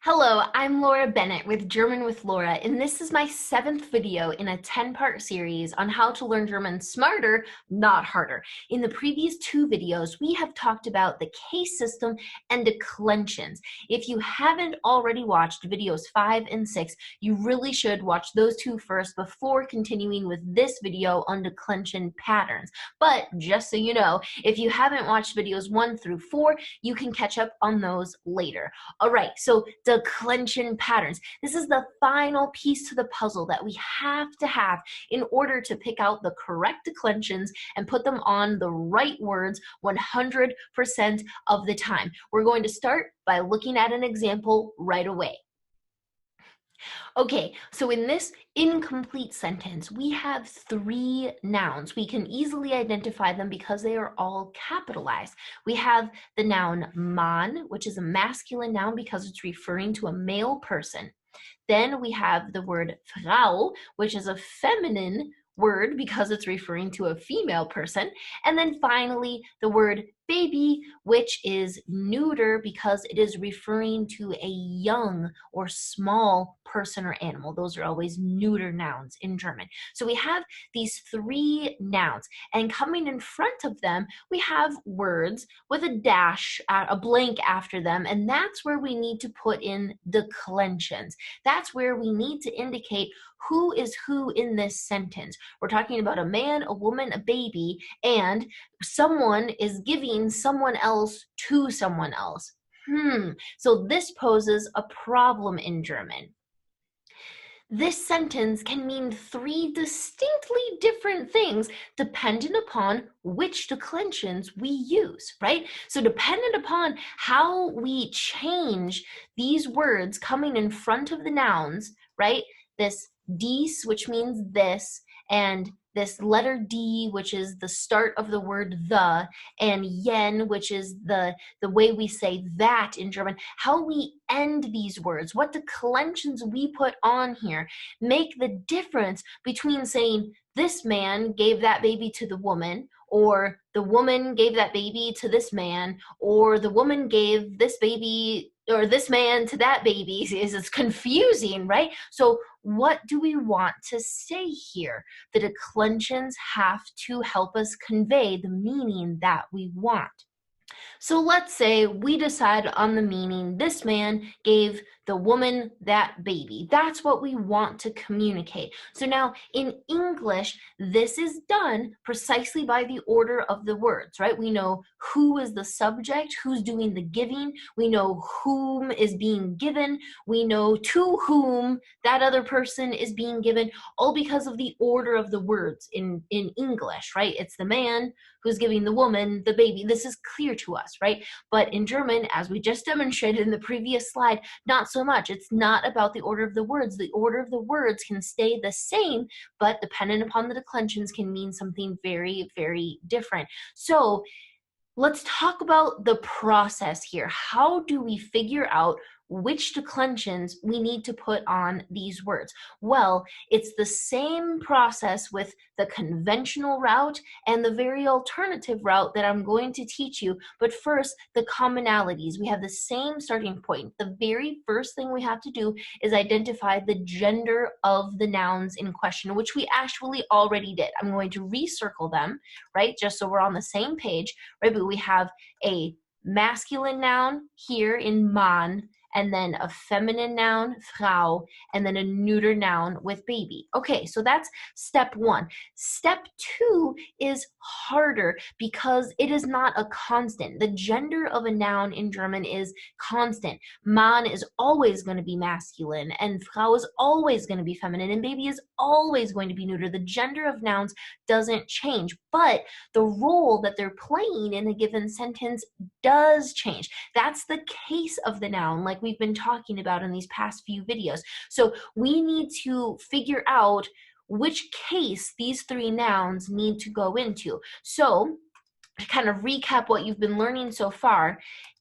Hello, I'm Laura Bennett with German with Laura, and this is my 7th video in a 10-part series on how to learn German smarter, not harder. In the previous 2 videos, we have talked about the case system and declensions. If you haven't already watched videos 5 and 6, you really should watch those 2 first before continuing with this video on declension patterns. But just so you know, if you haven't watched videos 1 through 4, you can catch up on those later. All right, so declension patterns. This is the final piece to the puzzle that we have to have in order to pick out the correct declensions and put them on the right words 100% of the time. We're going to start by looking at an example right away. Okay, so in this incomplete sentence, we have 3 nouns. We can easily identify them because they are all capitalized. We have the noun Mann, which is a masculine noun because it's referring to a male person. Then we have the word Frau, which is a feminine word because it's referring to a female person. And then finally, the word baby, which is neuter because it is referring to a young or small person or animal. Those are always neuter nouns in German. So we have these 3 nouns, and coming in front of them, we have words with a dash, a blank after them, and that's where we need to put in declensions. That's where we need to indicate who is who in this sentence. We're talking about a man, a woman, a baby, and someone is giving someone else to someone else. So this poses a problem in German. This sentence can mean 3 distinctly different things dependent upon which declensions we use, right? So dependent upon how we change these words coming in front of the nouns, right? This dies, which means this, and this letter D, which is the start of the word the, and yen, which is the way we say that in German, how we end these words, what declensions we put on here, make the difference between saying this man gave that baby to the woman, or the woman gave that baby to this man, or the woman gave this baby or this man to that baby. It's confusing, right? So what do we want to say here? The declensions have to help us convey the meaning that we want. So let's say we decide on the meaning, this man gave the woman that baby. That's what we want to communicate. So now in English, this is done precisely by the order of the words, right? We know who is the subject, who's doing the giving. We know whom is being given. We know to whom that other person is being given, all because of the order of the words in English, right? It's the man who's giving the woman the baby. This is clear to us, right? But in German, as we just demonstrated in the previous slide, not so much. It's not about the order of the words. The order of the words can stay the same, but dependent upon the declensions can mean something very, very different. So let's talk about the process here. How do we figure out which declensions we need to put on these words? Well, it's the same process with the conventional route and the very alternative route that I'm going to teach you. But first, the commonalities. We have the same starting point. The very first thing we have to do is identify the gender of the nouns in question, which we actually already did. I'm going to recircle them, right, just so we're on the same page, right? But we have a masculine noun here in Mann, and then a feminine noun, Frau, and then a neuter noun with baby. Okay, so that's step 1. Step 2 is harder because it is not a constant. The gender of a noun in German is constant. Mann is always going to be masculine, and Frau is always going to be feminine, and baby is always going to be neuter. The gender of nouns doesn't change, but the role that they're playing in a given sentence does change. That's the case of the noun, like we've been talking about in these past few videos. So we need to figure out which case these 3 nouns need to go into. So to kind of recap what you've been learning so far,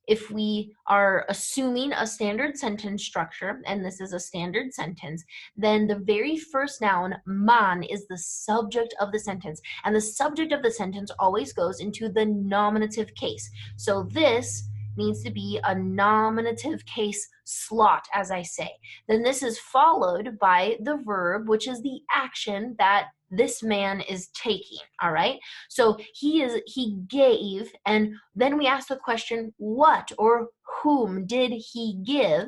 if we are assuming a standard sentence structure, and this is a standard sentence, then the very first noun, Mann, is the subject of the sentence. And the subject of the sentence always goes into the nominative case. So this needs to be a nominative case slot, as I say. Then this is followed by the verb, which is the action that this man is taking. All right, so he gave, and then we ask the question, what or whom did he give?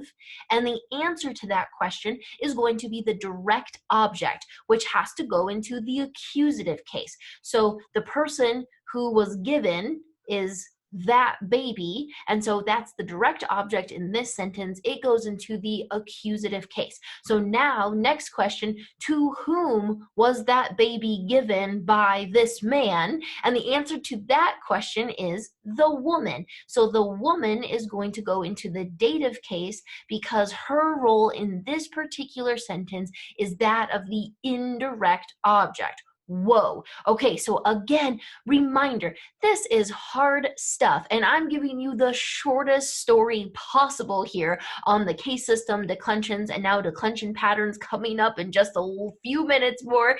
And the answer to that question is going to be the direct object, which has to go into the accusative case. So the person who was given is that baby, and so that's the direct object in this sentence. It goes into the accusative case. So now, next question, to whom was that baby given by this man? And the answer to that question is the woman. So the woman is going to go into the dative case because her role in this particular sentence is that of the indirect object. Whoa. Okay, so again, reminder, this is hard stuff, and I'm giving you the shortest story possible here on the case system, declensions, and now declension patterns coming up in just a few minutes more.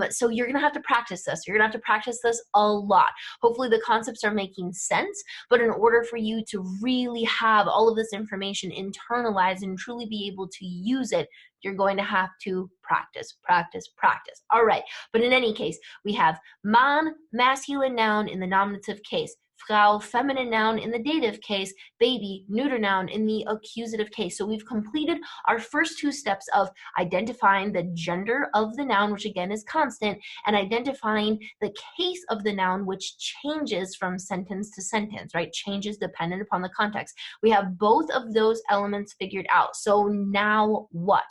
So you're gonna have to practice this. You're gonna have to practice this a lot. Hopefully the concepts are making sense, but in order for you to really have all of this information internalized and truly be able to use it, you're going to have to practice, practice, practice. All right, but in any case, we have Mann, masculine noun in the nominative case, Frau, feminine noun in the dative case, baby, neuter noun in the accusative case. So we've completed our first two steps of identifying the gender of the noun, which again is constant, and identifying the case of the noun, which changes from sentence to sentence, right? Changes dependent upon the context. We have both of those elements figured out. So now what?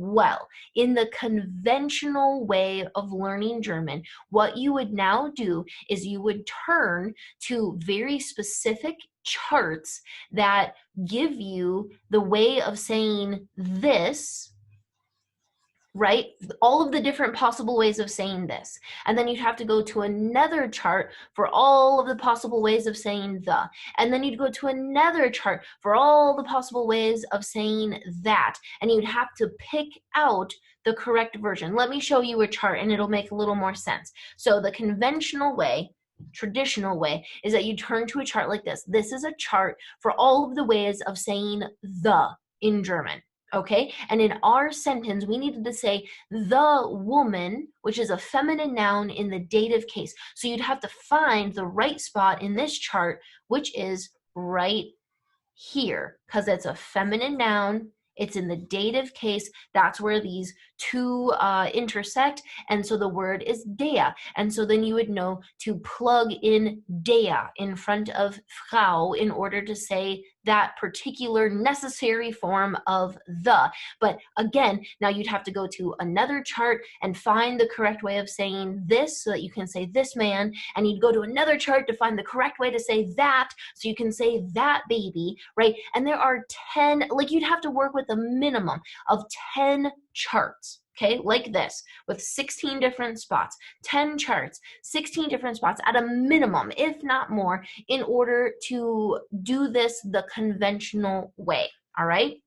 Well, in the conventional way of learning German, what you would now do is you would turn to very specific charts that give you the way of saying this, right? All of the different possible ways of saying this. And then you'd have to go to another chart for all of the possible ways of saying the. And then you'd go to another chart for all the possible ways of saying that. And you'd have to pick out the correct version. Let me show you a chart and it'll make a little more sense. So the conventional way, traditional way, is that you turn to a chart like this. This is a chart for all of the ways of saying the in German. Okay, and in our sentence, we needed to say the woman, which is a feminine noun in the dative case. So you'd have to find the right spot in this chart, which is right here, because it's a feminine noun. It's in the dative case. That's where these two intersect. And so the word is der. And so then you would know to plug in der in front of Frau in order to say that particular necessary form of the. But again, now you'd have to go to another chart and find the correct way of saying this so that you can say this man. And you'd go to another chart to find the correct way to say that so you can say that baby, right? And there are 10, like you'd have to work with a minimum of 10 charts, okay, like this, with 16 different spots, 10 charts, 16 different spots at a minimum, if not more, in order to do this the conventional way, all right?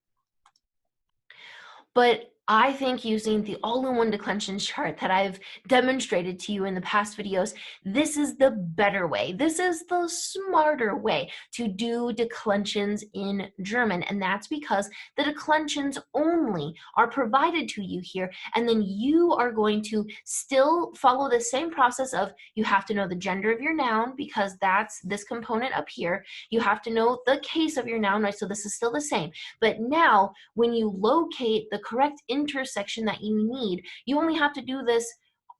But I think using the All-In-One Declensions chart that I've demonstrated to you in the past videos, this is the better way. This is the smarter way to do declensions in German. And that's because the declensions only are provided to you here. And then you are going to still follow the same process of you have to know the gender of your noun because that's this component up here. You have to know the case of your noun, right? So this is still the same. But now when you locate the correct intersection that you need, you only have to do this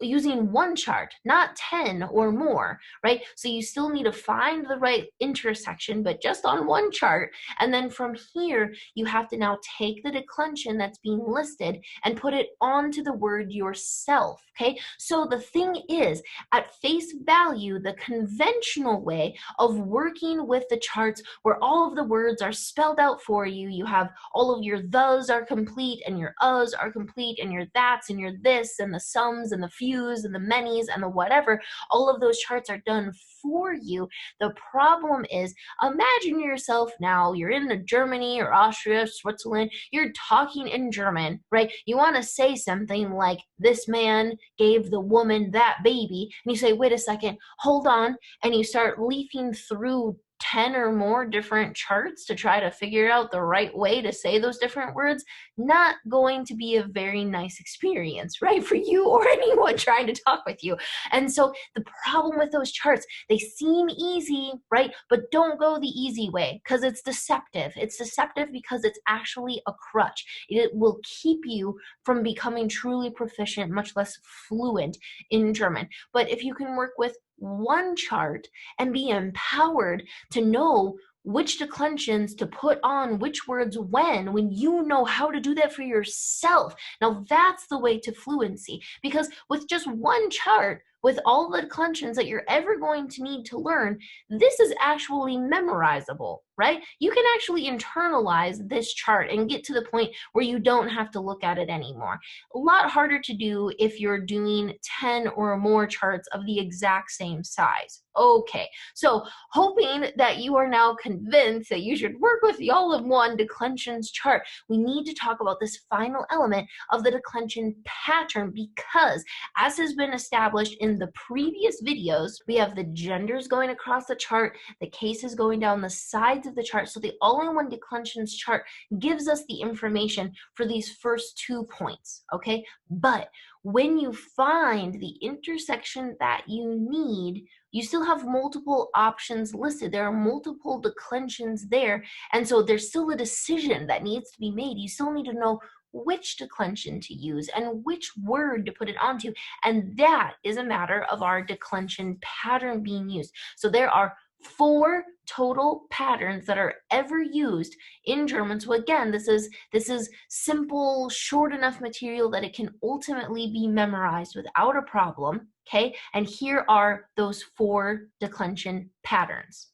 using one chart, not 10 or more, right? So you still need to find the right intersection, but just on one chart. And then from here, you have to now take the declension that's being listed and put it onto the word yourself, okay? So the thing is, at face value, the conventional way of working with the charts where all of the words are spelled out for you, you have all of your thes are complete and your us are complete and your that's and your this and the sums and the few and the manys and the whatever, all of those charts are done for you. The problem is, imagine yourself now, you're in Germany or Austria, Switzerland, you're talking in German, right? You want to say something like, this man gave the woman that baby, and you say, wait a second, hold on, and you start leafing through 10 or more different charts to try to figure out the right way to say those different words, not going to be a very nice experience, right, for you or anyone trying to talk with you. And so the problem with those charts, they seem easy, right, but don't go the easy way because it's deceptive. It's deceptive because it's actually a crutch. It will keep you from becoming truly proficient, much less fluent in German. But if you can work with one chart and be empowered to know which declensions to put on which words when you know how to do that for yourself. Now that's the way to fluency, because with just one chart, with all the declensions that you're ever going to need to learn, this is actually memorizable, right? You can actually internalize this chart and get to the point where you don't have to look at it anymore. A lot harder to do if you're doing 10 or more charts of the exact same size. Okay, so hoping that you are now convinced that you should work with the All-In-One Declensions Chart, we need to talk about this final element of the declension pattern, because as has been established in the previous videos, we have the genders going across the chart, the cases going down the sides of the chart. So the All-In-One Declensions Chart gives us the information for these first 2 points, okay? But when you find the intersection that you need, you still have multiple options listed. There are multiple declensions there. And so there's still a decision that needs to be made. You still need to know which declension to use and which word to put it onto. And that is a matter of our declension pattern being used. So there are 4 total patterns that are ever used in German. So again, this is simple, short enough material that it can ultimately be memorized without a problem, okay? And here are those 4 declension patterns.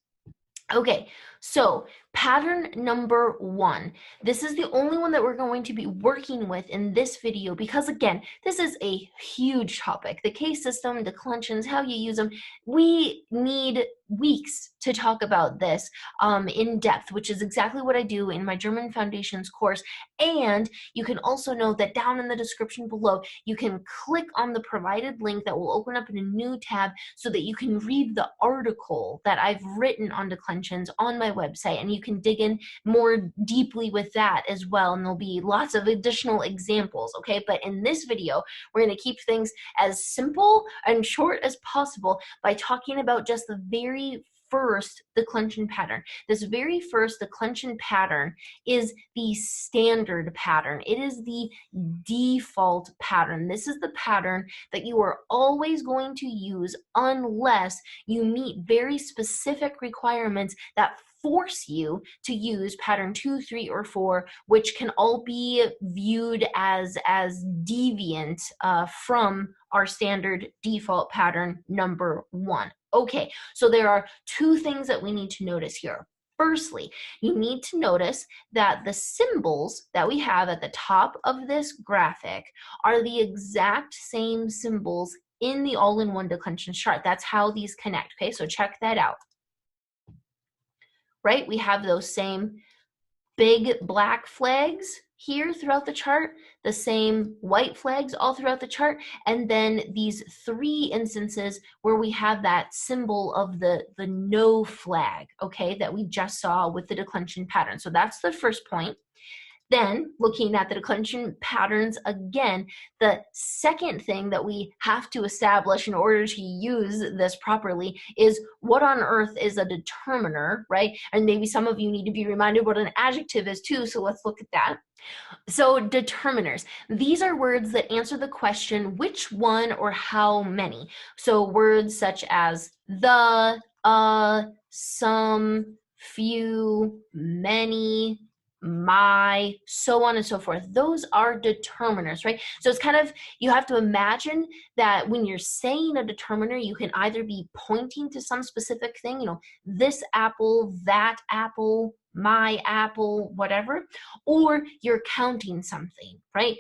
Okay, so pattern number 1. This is the only one that we're going to be working with in this video because, again, this is a huge topic. The case system, declensions, how you use them. We need weeks to talk about this in depth, which is exactly what I do in my German Foundations course. And you can also know that down in the description below, you can click on the provided link that will open up in a new tab so that you can read the article that I've written on declensions on my website, and you can dig in more deeply with that as well, and there'll be lots of additional examples, okay? But in this video, we're going to keep things as simple and short as possible by talking about just the very first declension pattern. This very first declension pattern is the standard pattern. It is the default pattern. This is the pattern that you are always going to use unless you meet very specific requirements that force you to use pattern 2, 3, or 4, which can all be viewed as deviant from our standard default pattern number 1. Okay, so there are 2 things that we need to notice here. Firstly, you need to notice that the symbols that we have at the top of this graphic are the exact same symbols in the All-In-One Declensions Chart. That's how these connect, okay? So check that out. Right? We have those same big black flags here throughout the chart, the same white flags all throughout the chart, and then these 3 instances where we have that symbol of the no flag, okay, that we just saw with the declension pattern. So that's the first point. Then, looking at the declension patterns again, the second thing that we have to establish in order to use this properly is what on earth is a determiner, right? And maybe some of you need to be reminded what an adjective is too, so let's look at that. So determiners, these are words that answer the question which one or how many. So words such as the, some, few, many, my, so on and so forth. Those are determiners, right? So it's kind of, you have to imagine that when you're saying a determiner, you can either be pointing to some specific thing, you know, this apple, that apple, my apple, whatever, or you're counting something, right?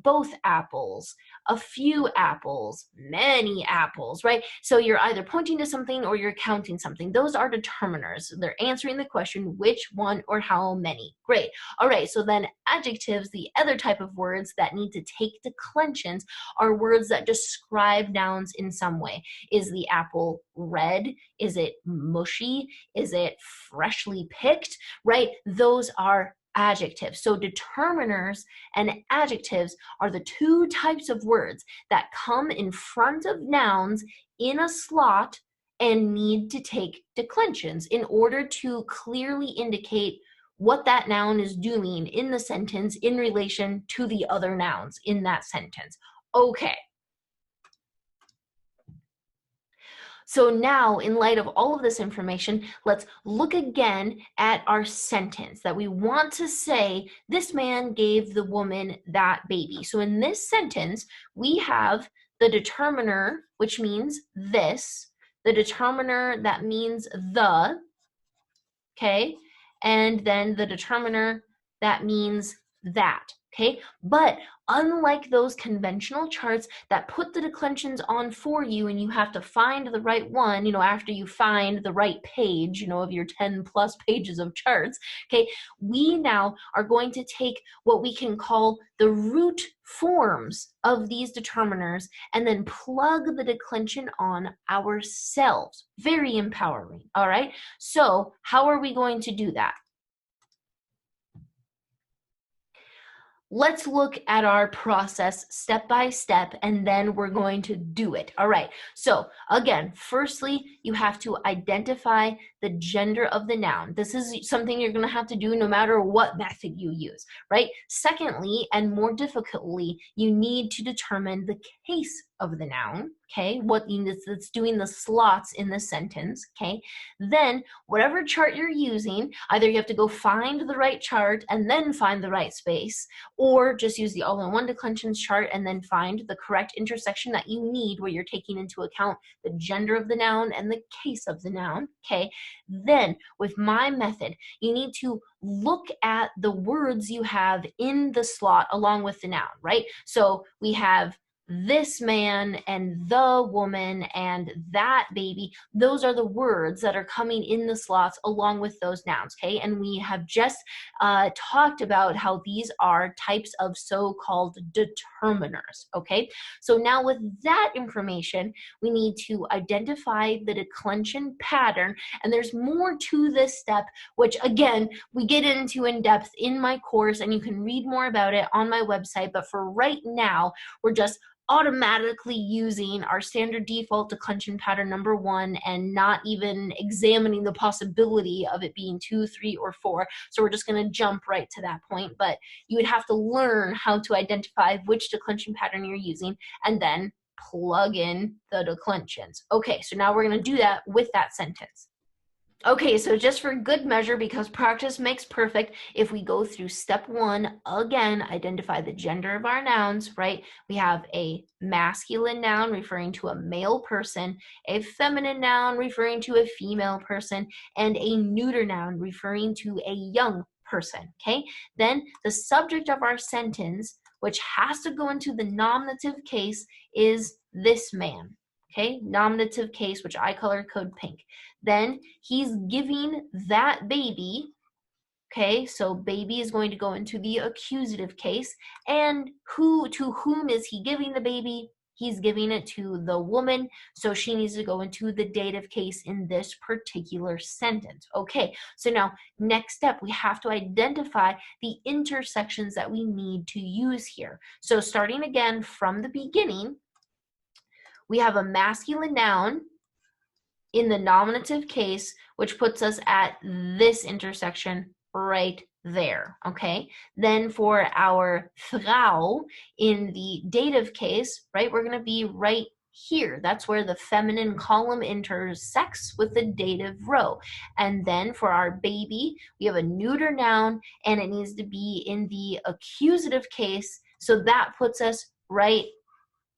Both apples, a few apples, many apples, right? So you're either pointing to something or you're counting something. Those are determiners. They're answering the question, which one or how many. Great. All right, so then adjectives, the other type of words that need to take declensions, are words that describe nouns in some way. Is the apple red? Is it mushy? Is it freshly picked? Right? Those are adjectives. So determiners and adjectives are the two types of words that come in front of nouns in a slot and need to take declensions in order to clearly indicate what that noun is doing in the sentence in relation to the other nouns in that sentence. Okay. So now, in light of all of this information, let's look again at our sentence that we want to say, this man gave the woman that baby. So in this sentence, we have the determiner, which means this, the determiner that means the, okay, and then the determiner that means that, okay? But unlike those conventional charts that put the declensions on for you and you have to find the right one, after you find the right page, of your 10 plus pages of charts, okay, we now are going to take what we can call the root forms of these determiners and then plug the declension on ourselves. Very empowering, all right? So how are we going to do that? Let's look at our process step by step, and then we're going to do it. All right, so again, firstly, you have to identify the gender of the noun. This is something you're going to have to do no matter what method you use, right? Secondly, and more difficultly, you need to determine the case of the noun, okay? It's doing the slots in the sentence, okay? Then, whatever chart you're using, either you have to go find the right chart and then find the right space, or just use the All-In-One Declensions Chart and then find the correct intersection that you need where you're taking into account the gender of the noun and the case of the noun, okay? Then, with my method, you need to look at the words you have in the slot along with the noun, right? So we have this man and the woman and that baby. Those are the words that are coming in the slots along with those nouns, okay? And we have just talked about how these are types of so-called determiners, okay? So now with that information, we need to identify the declension pattern, and there's more to this step, which again, we get into in depth in my course, and you can read more about it on my website, but for right now, we're just automatically using our standard default declension pattern number 1 and not even examining the possibility of it being 2, 3, or 4. So we're just going to jump right to that point, but you would have to learn how to identify which declension pattern you're using and then plug in the declensions. Okay, so now we're going to do that with that sentence. Okay, so just for good measure, because practice makes perfect, if we go through step 1, again, identify the gender of our nouns, right? We have a masculine noun referring to a male person, a feminine noun referring to a female person, and a neuter noun referring to a young person, okay? Then the subject of our sentence, which has to go into the nominative case, is this man, okay? Nominative case, which I color code pink. Then he's giving that baby, okay, so baby is going to go into the accusative case, and to whom is he giving the baby? He's giving it to the woman, so she needs to go into the dative case in this particular sentence. Okay, so now next step, we have to identify the intersections that we need to use here. So starting again from the beginning, we have a masculine noun in the nominative case, which puts us at this intersection right there, okay? Then for our Frau in the dative case, right, we're gonna be right here. That's where the feminine column intersects with the dative row. And then for our baby, we have a neuter noun and it needs to be in the accusative case. So that puts us right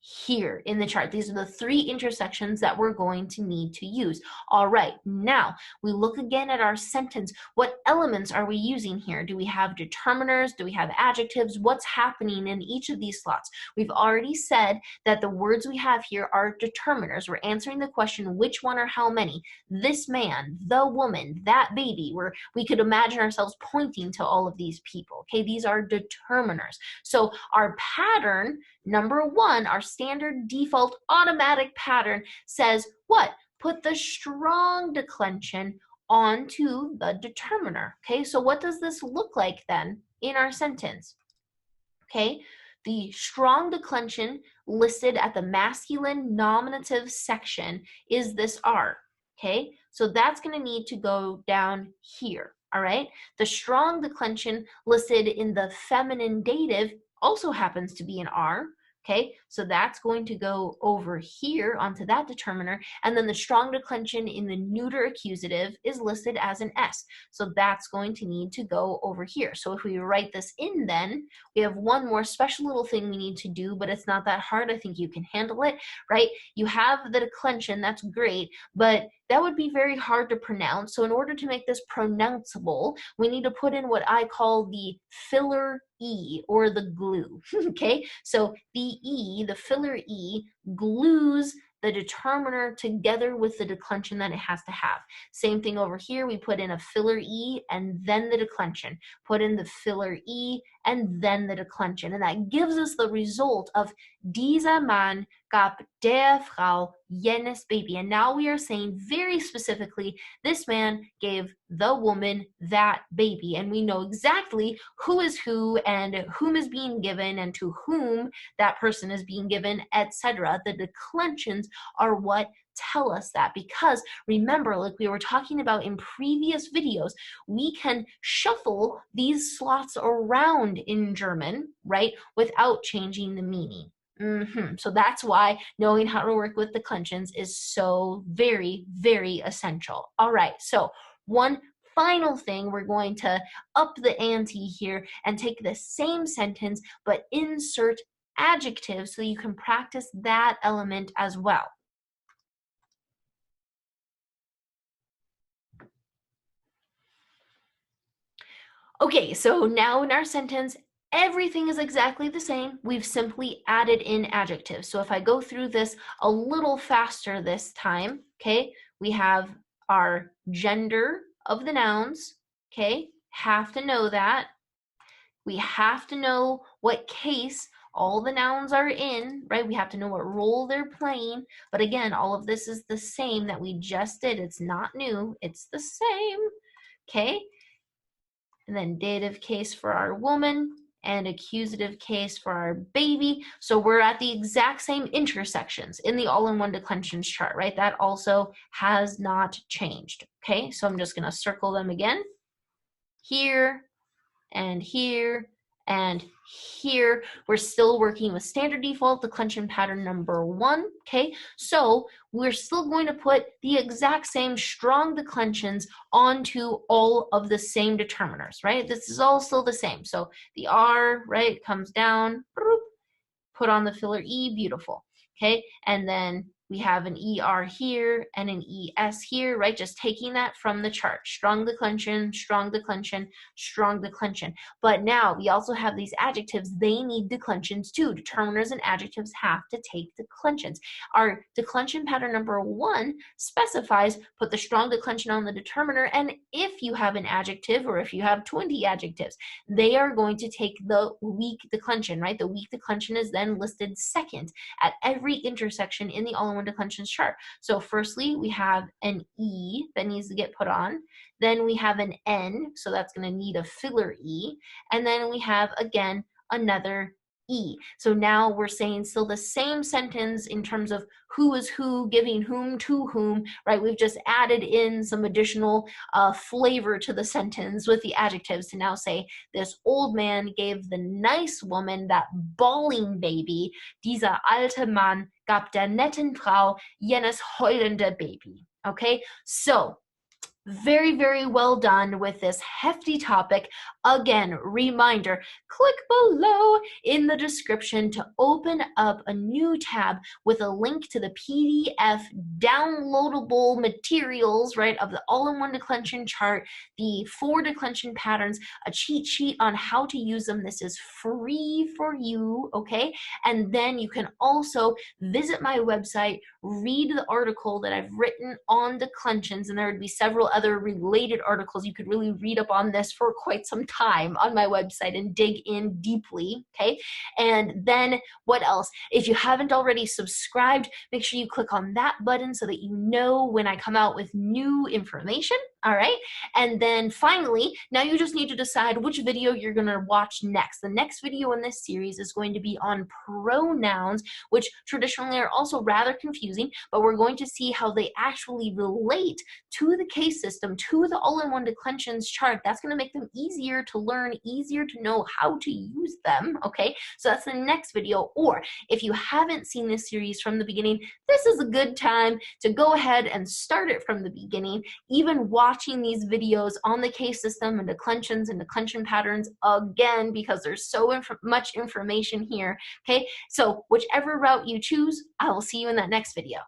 here in the chart. These are the three intersections that we're going to need to use. All right, now we look again at our sentence. What elements are we using here? Do we have determiners? Do we have adjectives? What's happening in each of these slots? We've already said that the words we have here are determiners. We're answering the question, which one or how many? This man, the woman, that baby, where we could imagine ourselves pointing to all of these people. Okay, these are determiners. So our pattern, number one, our standard default automatic pattern says what? Put the strong declension onto the determiner. Okay, so what does this look like then in our sentence? Okay, the strong declension listed at the masculine nominative section is this R. Okay, so that's going to need to go down here. All right, the strong declension listed in the feminine dative also happens to be an R. Okay, so that's going to go over here onto that determiner, and then the strong declension in the neuter accusative is listed as an S. So that's going to need to go over here. So if we write this in, then we have one more special little thing we need to do, but it's not that hard. I think you can handle it, right? You have the declension, that's great, but that would be very hard to pronounce. So in order to make this pronounceable, we need to put in what I call the filler E, or the glue. Okay, so the E, the filler E, glues the determiner together with the declension that it has to have. Same thing over here, we put in a filler E and then the declension. Put in the filler E and then the declension. And that gives us the result of dieser Mann gab der Frau jenes Baby. And now we are saying very specifically, this man gave the woman that baby. And we know exactly who is who and whom is being given and to whom that person is being given, etc. The declensions are what tell us that, because remember, like we were talking about in previous videos, we can shuffle these slots around in German, right, without changing the meaning. So that's why knowing how to work with declensions is so very, very essential. All right, so one final thing, we're going to up the ante here and take the same sentence but insert adjectives so you can practice that element as well. Okay, so now in our sentence, everything is exactly the same. We've simply added in adjectives. So if I go through this a little faster this time, okay, we have our gender of the nouns, okay, have to know that. We have to know what case all the nouns are in, right? We have to know what role they're playing. But again, all of this is the same that we just did. It's not new, it's the same, okay? And then dative case for our woman and accusative case for our baby. So we're at the exact same intersections in the all-in-one declensions chart, right? That also has not changed, okay? So I'm just gonna circle them again. Here and here and here. We're still working with standard default declension pattern number 1, okay? So we're still going to put the exact same strong declensions onto all of the same determiners, right? This is all still the same. So the R, right, comes down, put on the filler E, beautiful, okay? And then we have an ER here and an ES here, right? Just taking that from the chart. Strong declension, strong declension, strong declension. But now we also have these adjectives. They need declensions too. Determiners and adjectives have to take declensions. Our declension pattern number 1 specifies put the strong declension on the determiner, and if you have an adjective or if you have 20 adjectives, they are going to take the weak declension, right? The weak declension is then listed second at every intersection in the all-in-one declensions chart. So firstly, we have an E that needs to get put on. Then we have an N, so that's going to need a filler E. And then we have, again, another E. So now we're saying still the same sentence in terms of who is who, giving whom to whom, right? We've just added in some additional flavor to the sentence with the adjectives to now say, this old man gave the nice woman that bawling baby. Dieser alte Mann gab der netten Frau jenes heulende Baby. Okay, so Very, very well done with this hefty topic. Again, reminder, click below in the description to open up a new tab with a link to the PDF downloadable materials, right, of the all-in-one declension chart, the 4 declension patterns, a cheat sheet on how to use them. This is free for you, okay? And then you can also visit my website, read the article that I've written on declensions, and there would be several other related articles. You could really read up on this for quite some time on my website and dig in deeply, okay? And then what else? If you haven't already subscribed, make sure you click on that button so that you know when I come out with new information, all right? And then finally, now you just need to decide which video you're gonna watch next. The next video in this series is going to be on pronouns, which traditionally are also rather confusing, but we're going to see how they actually relate to the case system, to the all-in-one declensions chart. That's going to make them easier to learn, easier to know how to use them, okay? So that's the next video. Or if you haven't seen this series from the beginning, this is a good time to go ahead and start it from the beginning, even watching these videos on the case system and declensions and declension patterns again, because there's so much information here, okay? So whichever route you choose, I will see you in that next video.